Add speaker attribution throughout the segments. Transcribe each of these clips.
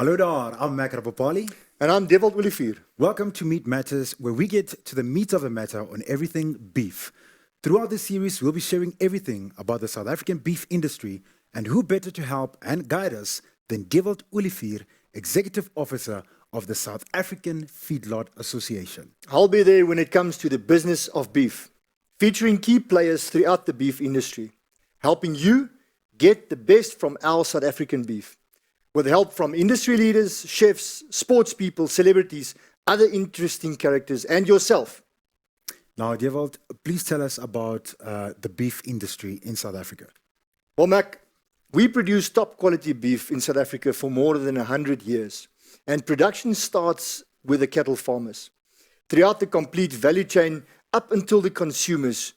Speaker 1: Hallo daar, I'm Mac Rapapali.
Speaker 2: And I'm Devald Olivier.
Speaker 1: Welcome to Meat Matters, where we get to the meat of the matter on everything beef. Throughout this series, we'll be sharing everything about the South African beef industry, and who better to help and guide us than Devald Olivier, Executive Officer of the South African Feedlot Association.
Speaker 2: I'll be there when it comes to the business of beef, featuring key players throughout the beef industry, helping you get the best from our South African beef. With help from industry leaders, chefs, sports people, celebrities, other interesting characters, and yourself.
Speaker 1: Now, Devald, please tell us about the beef industry in South Africa.
Speaker 2: Well, Mac, we produce top quality beef in South Africa for more than 100 years, and production starts with the cattle farmers. Throughout the complete value chain, up until the consumers,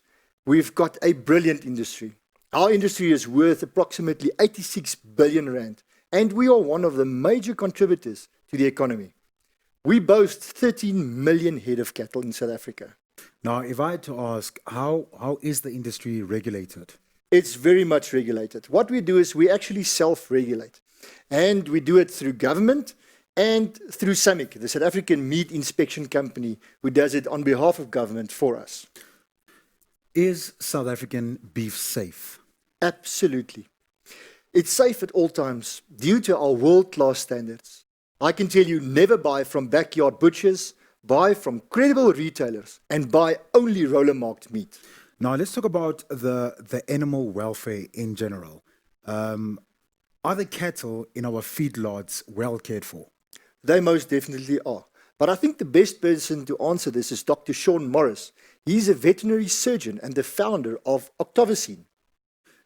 Speaker 2: we've got a brilliant industry. Our industry is worth approximately 86 billion rand. And we are one of the major contributors to the economy. We boast 13 million head of cattle in South Africa.
Speaker 1: Now, if I had to ask, how is the industry regulated?
Speaker 2: It's very much regulated. What we do is we actually self-regulate. And we do it through government and through SAMIC, the South African Meat Inspection Company, who does it on behalf of government for us.
Speaker 1: Is South African beef safe?
Speaker 2: Absolutely. It's safe at all times due to our world-class standards. I can tell you, never buy from backyard butchers, buy from credible retailers, and buy only roller-marked meat.
Speaker 1: Now, let's talk about the animal welfare in general. Are the cattle in our feedlots well cared for?
Speaker 2: They most definitely are. But I think the best person to answer this is Dr. Sean Morris. He's a veterinary surgeon and the founder of Octavocine.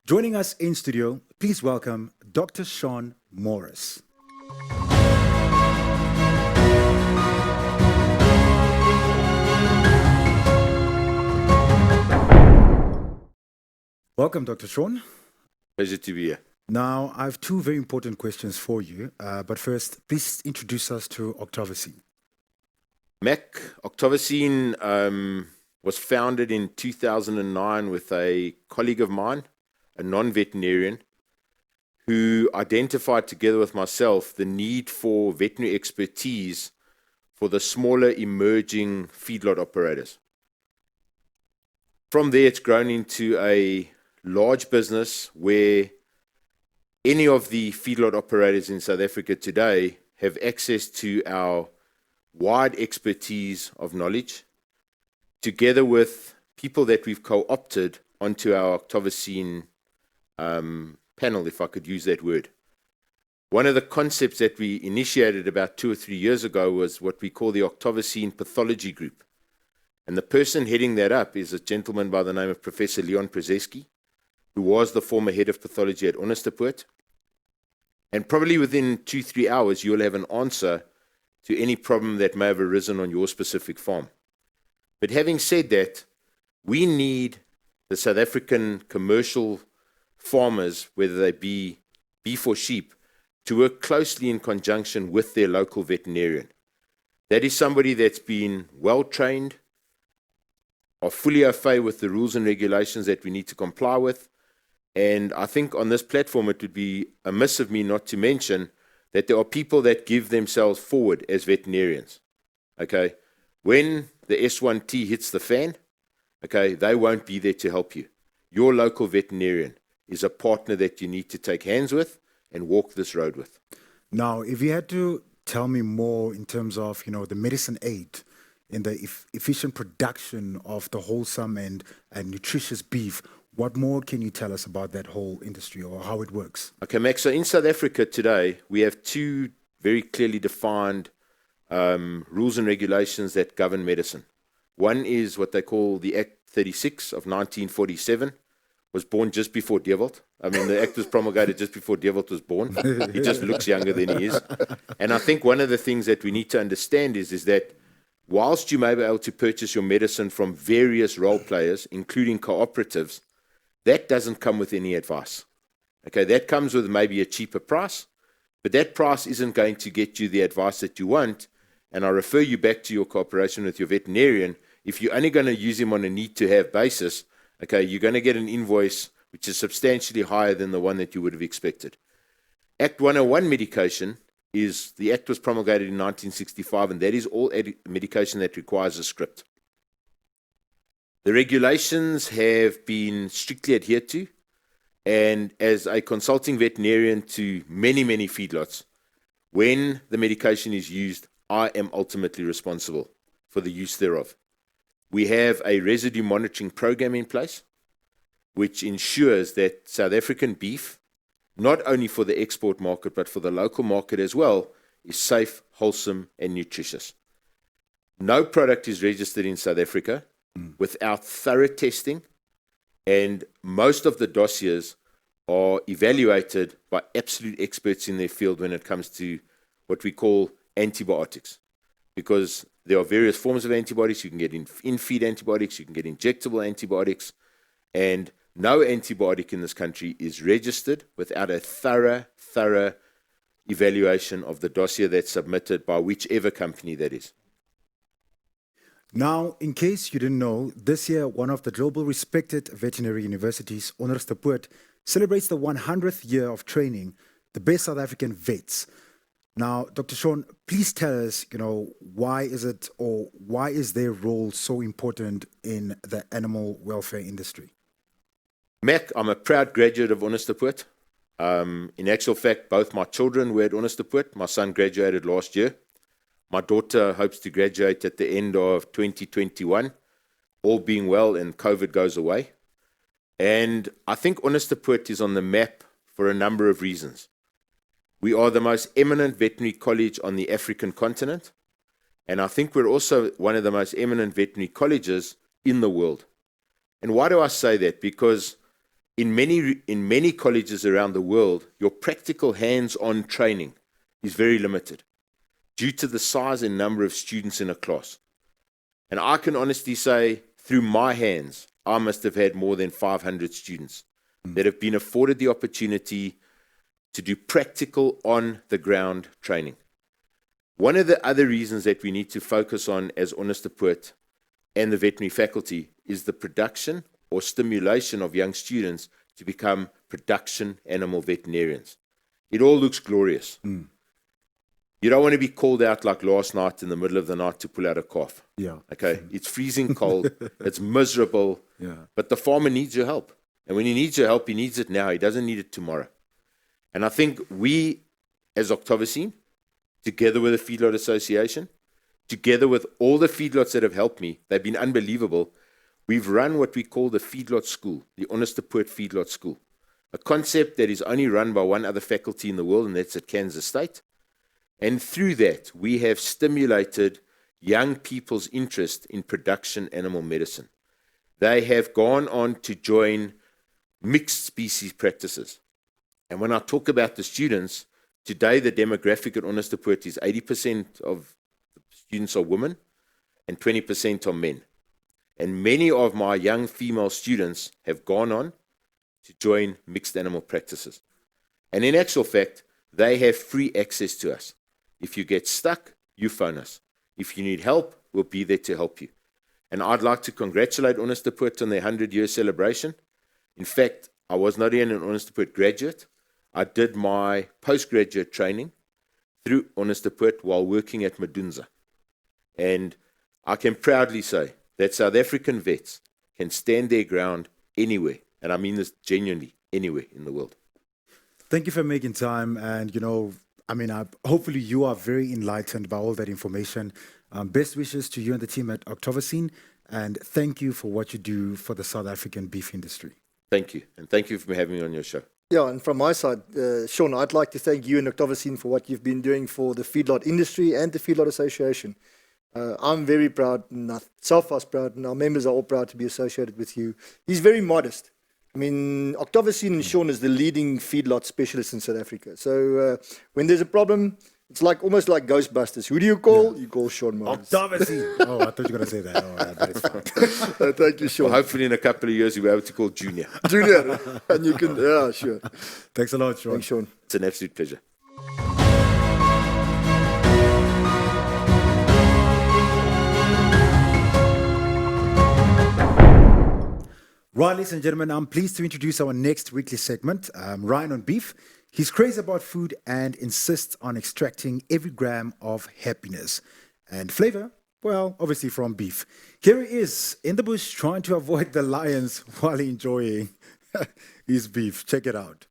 Speaker 1: Joining us in studio, please welcome Dr. Sean Morris. Welcome, Dr. Sean.
Speaker 3: Pleasure to be here.
Speaker 1: Now, I have two very important questions for you. But first, please introduce us to Octavocine.
Speaker 3: Mac, Octavocine was founded in 2009 with a colleague of mine, a non-veterinarian, who identified together with myself the need for veterinary expertise for the smaller emerging feedlot operators. From there, it's grown into a large business where any of the feedlot operators in South Africa today have access to our wide expertise of knowledge, together with people that we've co-opted onto our Octavocine panel, if I could use that word. One of the concepts that we initiated about 2 or 3 years ago was what we call the Octavocine Pathology Group. And the person heading that up is a gentleman by the name of Professor Leon Przeski, who was the former head of pathology at Onderstepoort. And probably within 2-3 hours, you'll have an answer to any problem that may have arisen on your specific farm. But having said that, we need the South African commercial farmers, whether they be beef or sheep, to work closely in conjunction with their local veterinarian. That is somebody that's been well trained, are fully au fait with the rules and regulations that we need to comply with. And I think on this platform it would be amiss of me not to mention that there are people that give themselves forward as veterinarians. Okay, when the S1T hits the fan, okay, they won't be there to help you. Your local veterinarian is a partner that you need to take hands with and walk this road with.
Speaker 1: Now, if you had to tell me more in terms of, the medicine aid in the efficient production of the wholesome and nutritious beef, what more can you tell us about that whole industry or how it works?
Speaker 3: Okay, Max, so in South Africa today, we have two very clearly defined rules and regulations that govern medicine. One is what they call the Act 36 of 1947, was born just before Devald. I mean, the act was promulgated just before Devald was born. He just looks younger than he is. And I think one of the things that we need to understand is that whilst you may be able to purchase your medicine from various role players, including cooperatives, that doesn't come with any advice. Okay, that comes with maybe a cheaper price, but that price isn't going to get you the advice that you want. And I refer you back to your cooperation with your veterinarian. If you're only going to use him on a need-to-have basis, okay, you're going to get an invoice which is substantially higher than the one that you would have expected. Act 101 medication the Act was promulgated in 1965, and that is all medication that requires a script. The regulations have been strictly adhered to, and as a consulting veterinarian to many, many feedlots, when the medication is used, I am ultimately responsible for the use thereof. We have a residue monitoring program in place, which ensures that South African beef, not only for the export market, but for the local market as well, is safe, wholesome, and nutritious. No product is registered in South Africa without thorough testing, and most of the dossiers are evaluated by absolute experts in their field when it comes to what we call antibiotics, because there are various forms of antibiotics. You can get in-feed antibiotics, you can get injectable antibiotics, and no antibiotic in this country is registered without a thorough evaluation of the dossier that's submitted by whichever company that is.
Speaker 1: Now, in case you didn't know, this year one of the global respected veterinary universities, Onderstepoort, celebrates the 100th year of training the best South African vets. Now, Dr. Sean, please tell us, why is their role so important in the animal welfare industry?
Speaker 3: Mac, I'm a proud graduate of Onderstepoort. In actual fact, both my children were at Onderstepoort. My son graduated last year. My daughter hopes to graduate at the end of 2021, all being well and COVID goes away. And I think Onderstepoort is on the map for a number of reasons. We are the most eminent veterinary college on the African continent, and I think we're also one of the most eminent veterinary colleges in the world. And why do I say that? Because in many colleges around the world, your practical hands-on training is very limited due to the size and number of students in a class. And I can honestly say, through my hands, I must have had more than 500 students that have been afforded the opportunity to do practical on-the-ground training. One of the other reasons that we need to focus on as Onderstepoort and the veterinary faculty is the production or stimulation of young students to become production animal veterinarians. It all looks glorious. You don't want to be called out like last night in the middle of the night to pull out a calf.
Speaker 1: Yeah.
Speaker 3: Okay. It's freezing cold. It's miserable.
Speaker 1: Yeah.
Speaker 3: But the farmer needs your help. And when he needs your help, he needs it now. He doesn't need it tomorrow. And I think we, as Octavocene, together with the Feedlot Association, together with all the feedlots that have helped me, they've been unbelievable. We've run what we call the Feedlot School, the Onderstepoort Feedlot School, a concept that is only run by one other faculty in the world, and that's at Kansas State. And through that, we have stimulated young people's interest in production animal medicine. They have gone on to join mixed species practices. And when I talk about the students, today the demographic at Onderstepoort is 80% of the students are women and 20% are men. And many of my young female students have gone on to join mixed animal practices. And in actual fact, they have free access to us. If you get stuck, you phone us. If you need help, we'll be there to help you. And I'd like to congratulate Onderstepoort on their 100-year celebration. In fact, I was not even an Onderstepoort graduate. I did my postgraduate training through Onderstepoort while working at Medunza. And I can proudly say that South African vets can stand their ground anywhere. And I mean this genuinely, anywhere in the world.
Speaker 1: Thank you for making time. And, hopefully you are very enlightened by all that information. Best wishes to you and the team at Octavocene. And thank you for what you do for the South African beef industry.
Speaker 3: Thank you. And thank you for having me on your show.
Speaker 2: Yeah, and from my side, Sean, I'd like to thank you and Octavocene for what you've been doing for the feedlot industry and the Feedlot Association. I'm very proud, and Selfast proud, and our members are all proud to be associated with you. He's very modest. I mean, Octavocene and Sean is the leading feedlot specialist in South Africa. So when there's a problem, it's almost like Ghostbusters. Who do you call? Yeah. You call Sean Morris.
Speaker 1: Octavocene. Oh, I thought you were going to say that. Oh, that is fine.
Speaker 2: Thank you, Sean.
Speaker 3: Well, hopefully in a couple of years, you'll be able to call Junior.
Speaker 2: Junior. And you can, yeah, sure.
Speaker 1: Thanks a lot, Sean.
Speaker 2: Thanks, Sean.
Speaker 3: It's an absolute pleasure.
Speaker 1: Right, ladies and gentlemen, I'm pleased to introduce our next weekly segment, Ryan on Beef. He's crazy about food and insists on extracting every gram of happiness and flavor, well, obviously from beef. Here he is in the bush trying to avoid the lions while enjoying his beef. Check it out.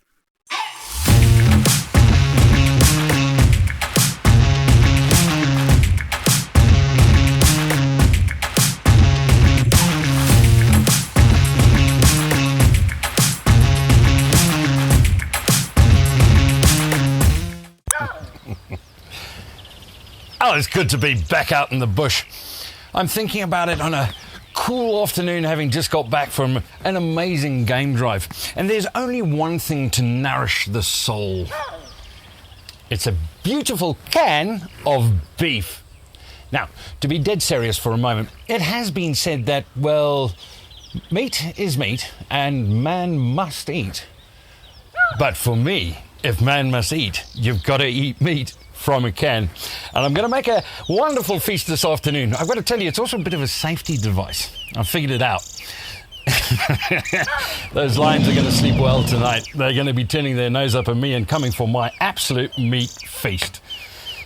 Speaker 4: Oh, it's good to be back out in the bush. I'm thinking about it on a cool afternoon, having just got back from an amazing game drive. And there's only one thing to nourish the soul. It's a beautiful can of beef. Now, to be dead serious for a moment, it has been said that, well, meat is meat and man must eat. But for me, if man must eat, you've got to eat meat from a can. And I'm going to make a wonderful feast this afternoon. I've got to tell you, it's also a bit of a safety device. I figured it out. Those lions are going to sleep well tonight. They're going to be turning their nose up at me and coming for my absolute meat feast.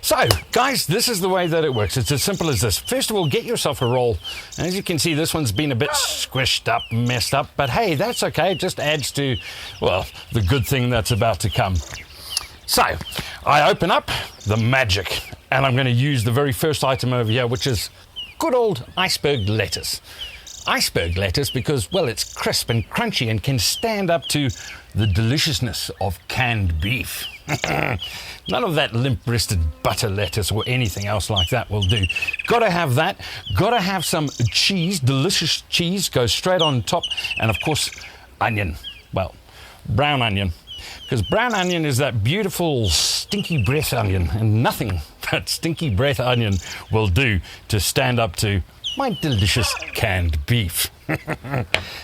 Speaker 4: So, guys, this is the way that it works. It's as simple as this. First of all, get yourself a roll. And as you can see, this one's been a bit squished up, messed up. But hey, that's okay. It just adds to, well, the good thing that's about to come. So, I open up the magic, and I'm going to use the very first item over here, which is good old iceberg lettuce. Iceberg lettuce because, well, it's crisp and crunchy and can stand up to the deliciousness of canned beef. None of that limp-wristed butter lettuce or anything else like that will do. Gotta have that. Gotta have some cheese, delicious cheese, goes straight on top, and of course, onion. Well, brown onion. Because brown onion is that beautiful stinky breath onion, and nothing but stinky breath onion will do to stand up to my delicious canned beef.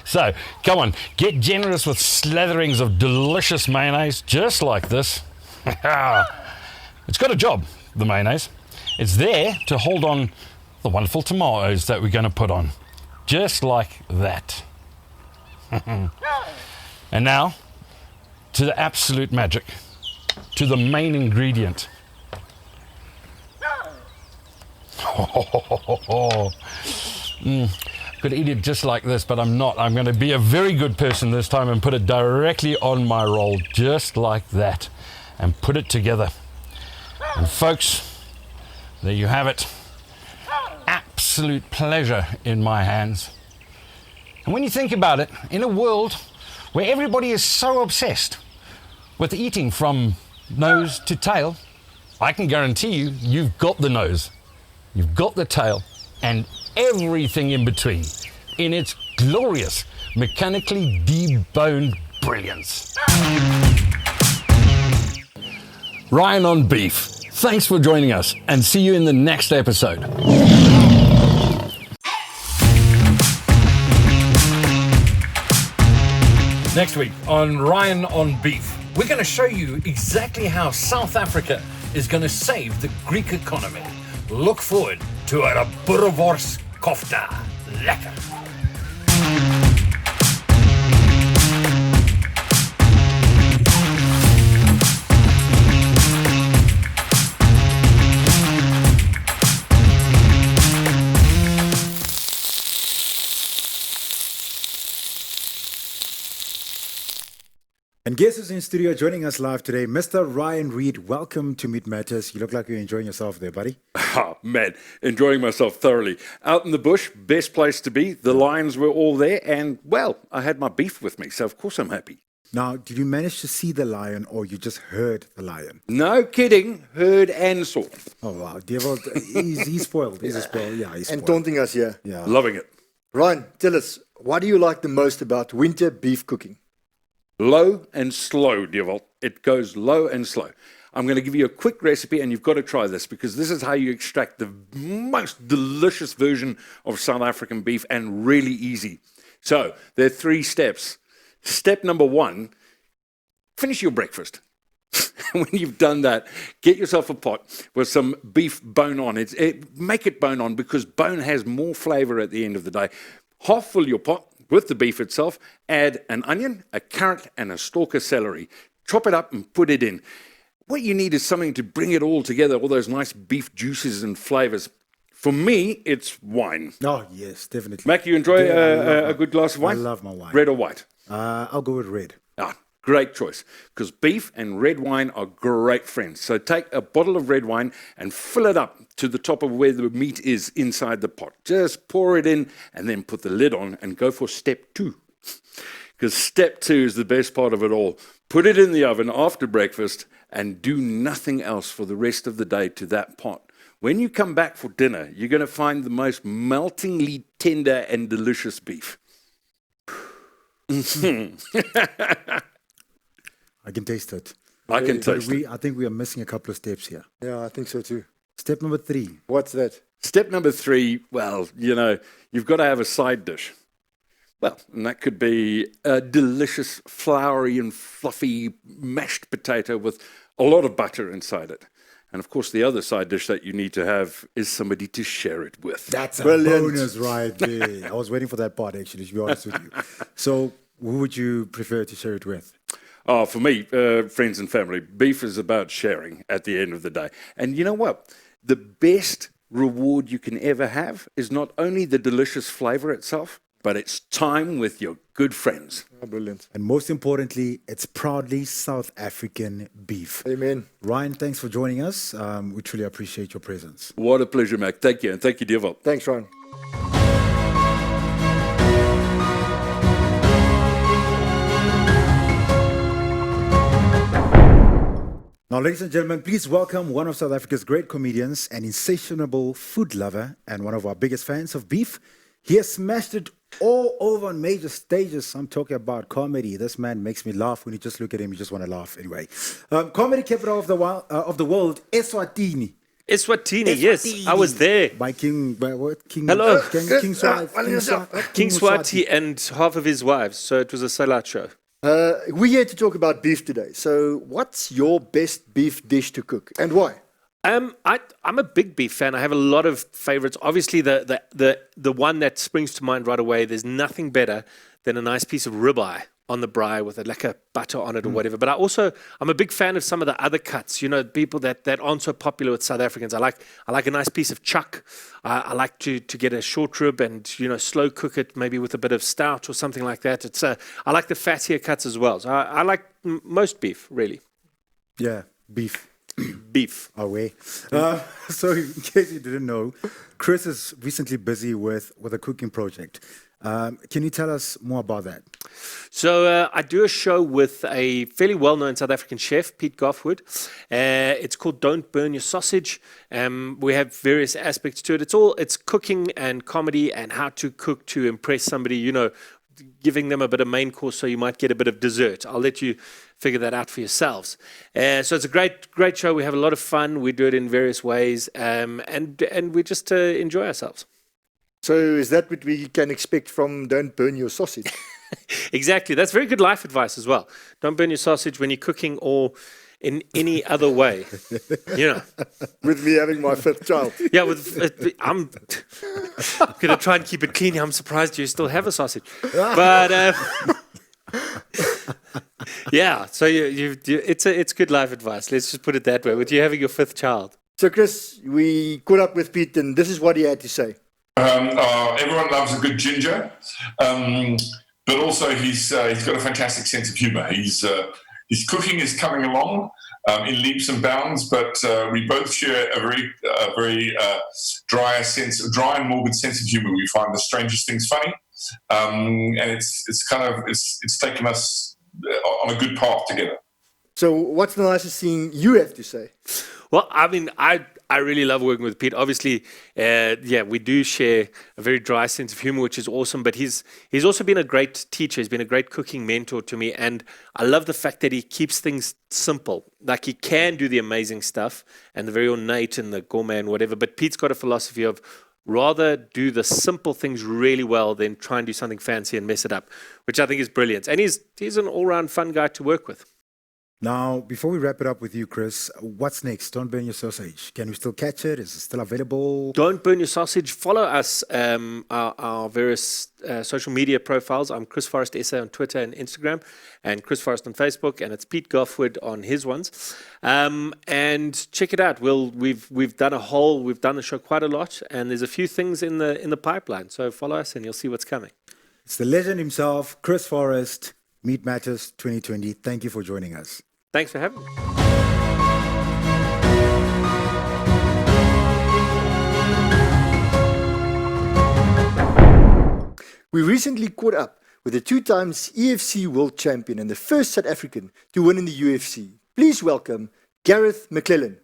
Speaker 4: So, come on, get generous with slatherings of delicious mayonnaise, just like this. It's got a job, the mayonnaise. It's there to hold on the wonderful tomatoes that we're going to put on, just like that. And now, to the absolute magic, to the main ingredient. Could eat it just like this, but I'm not. I'm going to be a very good person this time and put it directly on my roll, just like that, and put it together. And folks, there you have it. Absolute pleasure in my hands. And when you think about it, in a world where everybody is so obsessed with eating from nose to tail, I can guarantee you, you've got the nose, you've got the tail, and everything in between in its glorious, mechanically deboned brilliance. Ryan on beef. Thanks for joining us, and see you in the next episode. Next week on Ryan on Beef, we're going to show you exactly how South Africa is going to save the Greek economy. Look forward to a boerewors kofta. Lekker.
Speaker 1: And guess who's in studio joining us live today? Mr. Ryan Reed, welcome to Meat Matters. You look like you're enjoying yourself there, buddy.
Speaker 5: Oh, man, enjoying myself thoroughly. Out in the bush, best place to be. The lions were all there, and, well, I had my beef with me, so of course I'm happy.
Speaker 1: Now, did you manage to see the lion or you just heard the lion?
Speaker 5: No kidding, heard and saw.
Speaker 1: Oh, wow. Devil, he's spoiled. He's spoiled. Yeah, he's
Speaker 2: And
Speaker 1: spoiled.
Speaker 2: taunting us here.
Speaker 1: Yeah.
Speaker 5: Loving it.
Speaker 2: Ryan, tell us, what do you like the most about winter beef cooking?
Speaker 5: Low and slow, Devil. It goes low and slow. I'm going to give you a quick recipe, and you've got to try this, because this is how you extract the most delicious version of South African beef, and really easy. So, there are 3 steps. Step number 1, finish your breakfast. When you've done that, get yourself a pot with some beef bone on. Make it bone on, because bone has more flavor at the end of the day. Half fill your pot with the beef itself. Add an onion, a carrot, and a stalk of celery. chop it up and put it in. What you need is something to bring it all together, all those nice beef juices and flavors. For me, it's wine.
Speaker 1: Oh, yes, definitely.
Speaker 5: Mac, you enjoy
Speaker 1: Yeah, I love
Speaker 5: a good glass of wine?
Speaker 1: I love my wine.
Speaker 5: Red or white?
Speaker 1: I'll go with red.
Speaker 5: Ah, great choice. Because beef and red wine are great friends. So take a bottle of red wine and fill it up to the top of where the meat is inside the pot. Just pour it in and then put the lid on and go for step 2. Because step 2 is the best part of it all. Put it in the oven after breakfast and do nothing else for the rest of the day to that pot. When you come back for dinner, you're going to find the most meltingly tender and delicious beef.
Speaker 1: I can taste it.
Speaker 5: I can taste it.
Speaker 1: I think we are missing a couple of steps here.
Speaker 2: Yeah, I think so too.
Speaker 1: Step number 3.
Speaker 2: What's that?
Speaker 5: Step number 3, well, you've got to have a side dish. Well, and that could be a delicious, floury and fluffy mashed potato with a lot of butter inside it. And of course, the other side dish that you need to have is somebody to share it with.
Speaker 1: That's a
Speaker 2: Brilliant.
Speaker 1: bonus right there. I was waiting for that part, actually, to be honest with you. So, who would you prefer to share it with?
Speaker 5: Oh, for me, friends and family, beef is about sharing at the end of the day. And you know what? The best reward you can ever have is not only the delicious flavor itself, but it's time with your good friends.
Speaker 2: Oh, brilliant.
Speaker 1: And most importantly, it's proudly South African beef.
Speaker 2: Amen.
Speaker 1: Ryan, thanks for joining us. We truly appreciate your presence.
Speaker 5: What a pleasure, Mac. Thank you. And thank you, Deval.
Speaker 2: Thanks, Ryan.
Speaker 1: Now, ladies and gentlemen, please welcome one of South Africa's great comedians, an insatiable food lover, and one of our biggest fans of beef. He has smashed it all over on major stages. I'm talking about comedy. This man makes me laugh. When you just look at him, you just want to laugh. Anyway, comedy capital of the world, Eswatini.
Speaker 6: Eswatini, yes, I was there.
Speaker 1: By King, by what? King,
Speaker 6: Hello.
Speaker 1: King
Speaker 6: Swati and half of his wives, so it was a sellout show.
Speaker 2: We're here to talk about beef today. So, what's your best beef dish to cook and why?
Speaker 6: I'm a big beef fan. I have a lot of favorites. Obviously, the one that springs to mind right away, there's nothing better than a nice piece of ribeye on the braai with a lekker butter on it or whatever. But I'm a big fan of some of the other cuts, people that aren't so popular with South Africans. I like a nice piece of chuck. I like to get a short rib and, slow cook it maybe with a bit of stout or something like that. I like the fattier cuts as well. So I like most beef, really.
Speaker 1: Yeah, beef.
Speaker 6: Beef.
Speaker 1: Away. So, in case you didn't know, Chris is recently busy with a cooking project. Can you tell us more about that?
Speaker 6: So I do a show with a fairly well-known South African chef, Pete Goffwood. It's called Don't Burn Your Sausage. We have various aspects to it. It's cooking and comedy and how to cook to impress somebody, giving them a bit of main course so you might get a bit of dessert. I'll let you figure that out for yourselves. So it's a great show. We have a lot of fun. We do it in various ways, and we just enjoy ourselves.
Speaker 2: So, is that what we can expect from Don't Burn Your Sausage?
Speaker 6: Exactly. That's very good life advice as well. Don't burn your sausage when you're cooking or in any other way.
Speaker 2: With me having my 5th child.
Speaker 6: Yeah, I'm going to try and keep it clean. I'm surprised you still have a sausage. But yeah, so it's good life advice. Let's just put it that way. With you having your 5th child.
Speaker 2: So, Chris, we caught up with Pete, and this is what he had to say.
Speaker 7: Everyone loves a good ginger, but also he's got a fantastic sense of humour. His cooking is coming along in leaps and bounds, but we both share a very dry and morbid sense of humour. We find the strangest things funny, and it's taken us on a good path together.
Speaker 2: So, what's the nicest thing you have to say?
Speaker 6: Well, I mean, I really love working with Pete. Obviously, we do share a very dry sense of humor, which is awesome. But he's also been a great teacher. He's been a great cooking mentor to me. And I love the fact that he keeps things simple. Like, he can do the amazing stuff and the very ornate and the gourmet and whatever. But Pete's got a philosophy of rather do the simple things really well than try and do something fancy and mess it up, which I think is brilliant. And he's an all-round fun guy to work with.
Speaker 1: Now, before we wrap it up with you, Chris, what's next? Don't burn your sausage. Can we still catch it? Is it still available?
Speaker 6: Don't burn your sausage. Follow us, our various social media profiles. I'm Chris Forrest SA on Twitter and Instagram, and Chris Forrest on Facebook, and it's Pete Goffwood on his ones. And check it out. We've done the show quite a lot, and there's a few things in the pipeline. So follow us, and you'll see what's coming.
Speaker 1: It's the legend himself, Chris Forrest, Meat Matters 2020. Thank you for joining us.
Speaker 6: Thanks for having me.
Speaker 2: We recently caught up with the 2 times EFC World Champion and the first South African to win in the UFC. Please welcome Gareth McClellan.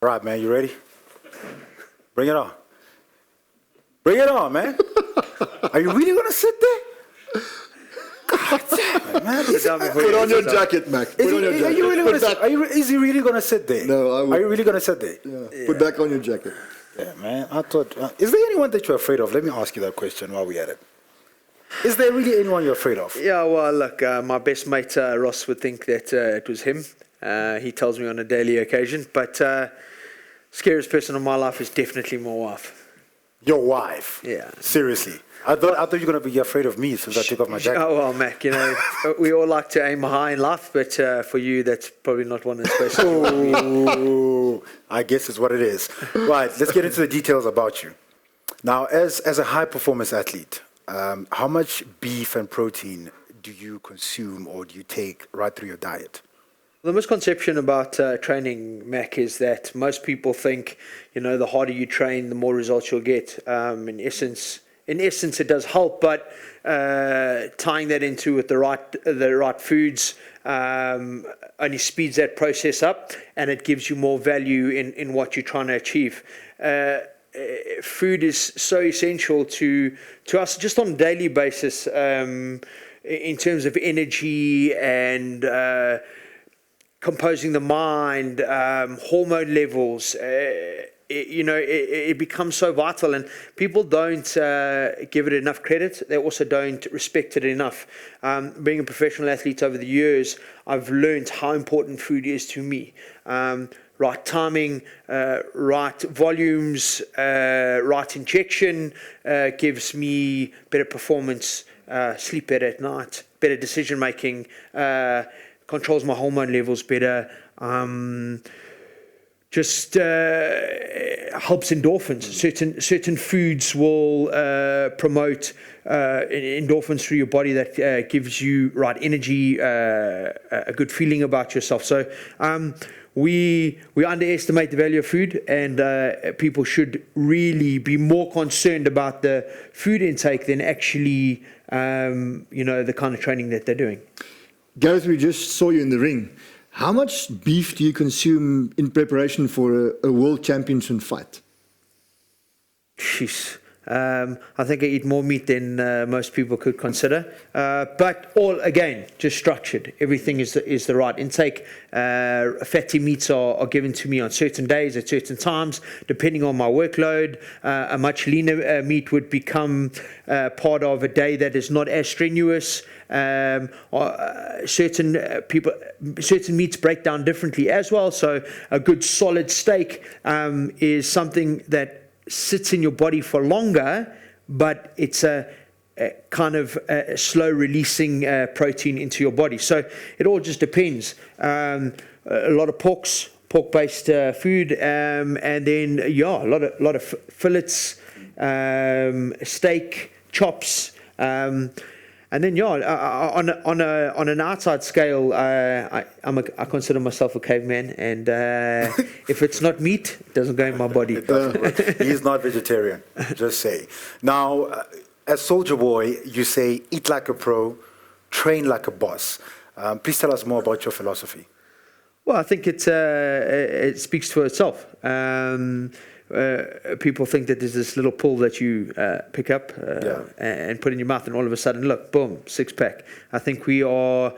Speaker 1: All right, man, you ready? Bring it on. Bring it on, man. Are you really going to sit there? God damn it, man.
Speaker 2: Put on your jacket, Mac. Put on your jacket.
Speaker 1: Is he really going to sit there?
Speaker 2: No, I would.
Speaker 1: Are you really going to sit there?
Speaker 2: Yeah. Put back on your jacket.
Speaker 1: Yeah, man. I thought, is there anyone that you're afraid of? Let me ask you that question while we're at it. Is there really anyone you're afraid of?
Speaker 8: Yeah, well, look, my best mate Ross would think that it was him. He tells me on a daily occasion. But scariest person in my life is definitely my wife.
Speaker 1: Your wife?
Speaker 8: Yeah.
Speaker 1: Seriously? I thought you were going to be afraid of me since I took off my jacket.
Speaker 8: Oh, well, Mac, you know, we all like to aim high in life, but for you, that's probably not one that's special.
Speaker 1: Oh, I guess it's what it is. Right, let's get into the details about you. Now, as a high-performance athlete, how much beef and protein do you consume or do you take right through your diet?
Speaker 8: The misconception about training, Mac, is that most people think, you know, the harder you train, the more results you'll get. In essence, it does help, but tying that into with the right foods only speeds that process up, and it gives you more value in what you're trying to achieve. Food is so essential to us just on a daily basis in terms of energy and composing the mind, hormone levels. It becomes so vital, and people don't give it enough credit. They also don't respect it enough. Being a professional athlete over the years, I've learned how important food is to me. Right timing, right volumes, right injection gives me better performance, sleep better at night, better decision making, controls my hormone levels better. Just helps endorphins. Certain foods will promote endorphins through your body that gives you right energy, a good feeling about yourself. So we underestimate the value of food, and people should really be more concerned about the food intake than actually the kind of training that they're doing.
Speaker 2: Gareth, we just saw you in the ring. How much beef do you consume in preparation for a world championship fight?
Speaker 8: Jeez. I think I eat more meat than most people could consider. But all, again, just structured. Everything is the right intake. Fatty meats are given to me on certain days at certain times, depending on my workload. A much leaner meat would become part of a day that is not as strenuous. Certain meats break down differently as well. So a good solid steak is something that sits in your body for longer, but it's a kind of a slow releasing protein into your body. So it all just depends. A lot of pork-based food, and then a lot of fillets, steak, chops. And then, on an outside scale, I consider myself a caveman, and if it's not meat, it doesn't go in my body.
Speaker 1: He's not vegetarian, just say. Now, as Soldier Boy, you say, eat like a pro, train like a boss. Please tell us more about your philosophy.
Speaker 8: Well, I think it speaks for itself. People think that there's this little pill that you pick up and put in your mouth, and all of a sudden, look, boom, six-pack. I think we are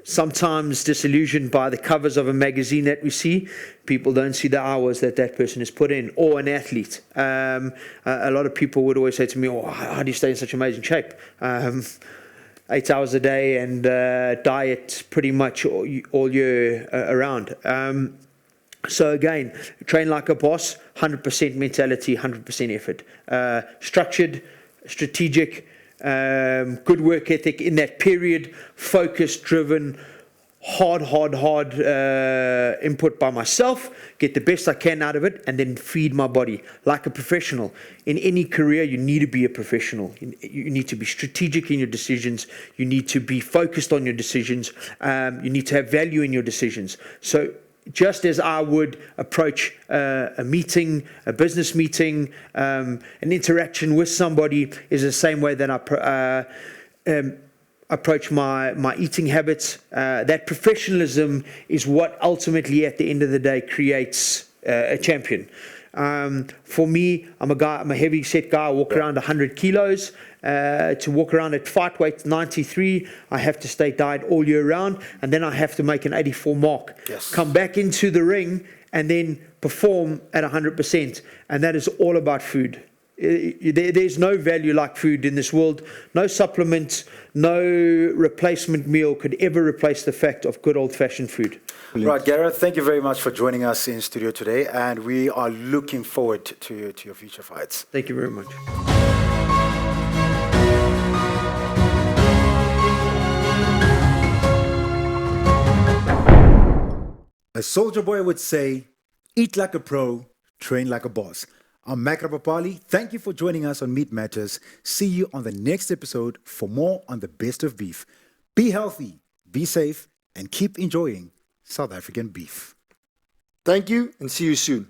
Speaker 8: sometimes disillusioned by the covers of a magazine that we see. People don't see the hours that person has put in, or an athlete. A lot of people would always say to me, "Oh, how do you stay in such amazing shape?" 8 hours a day and diet pretty much all year around. So again, train like a boss, 100% mentality, 100% effort. Structured, strategic, good work ethic in that period, focused, driven, hard input by myself, get the best I can out of it, and then feed my body like a professional. In any career, you need to be a professional. You need to be strategic in your decisions. You need to be focused on your decisions. You need to have value in your decisions. So just as I would approach a meeting, a business meeting, an interaction with somebody, is the same way that I approach my eating habits. That professionalism is what ultimately, at the end of the day, creates a champion. For me, I'm a heavy set guy. I walk around 100 kilos. To walk around at fight weight 93, I have to stay diet all year round, and then I have to make an 84 mark.
Speaker 1: Yes.
Speaker 8: Come back into the ring and then perform at 100%, and that is all about food. There's no value like food in this world. No supplement, no replacement meal could ever replace the fact of good old-fashioned food.
Speaker 1: Right, Gareth, thank you very much for joining us in studio today, and we are looking forward to your future fights.
Speaker 8: Thank you very much.
Speaker 1: As Soldier Boy would say, eat like a pro, train like a boss. I'm Makra Papali. Thank you for joining us on Meat Matters. See you on the next episode for more on the best of beef. Be healthy, be safe, and keep enjoying South African beef.
Speaker 2: Thank you, and see you soon.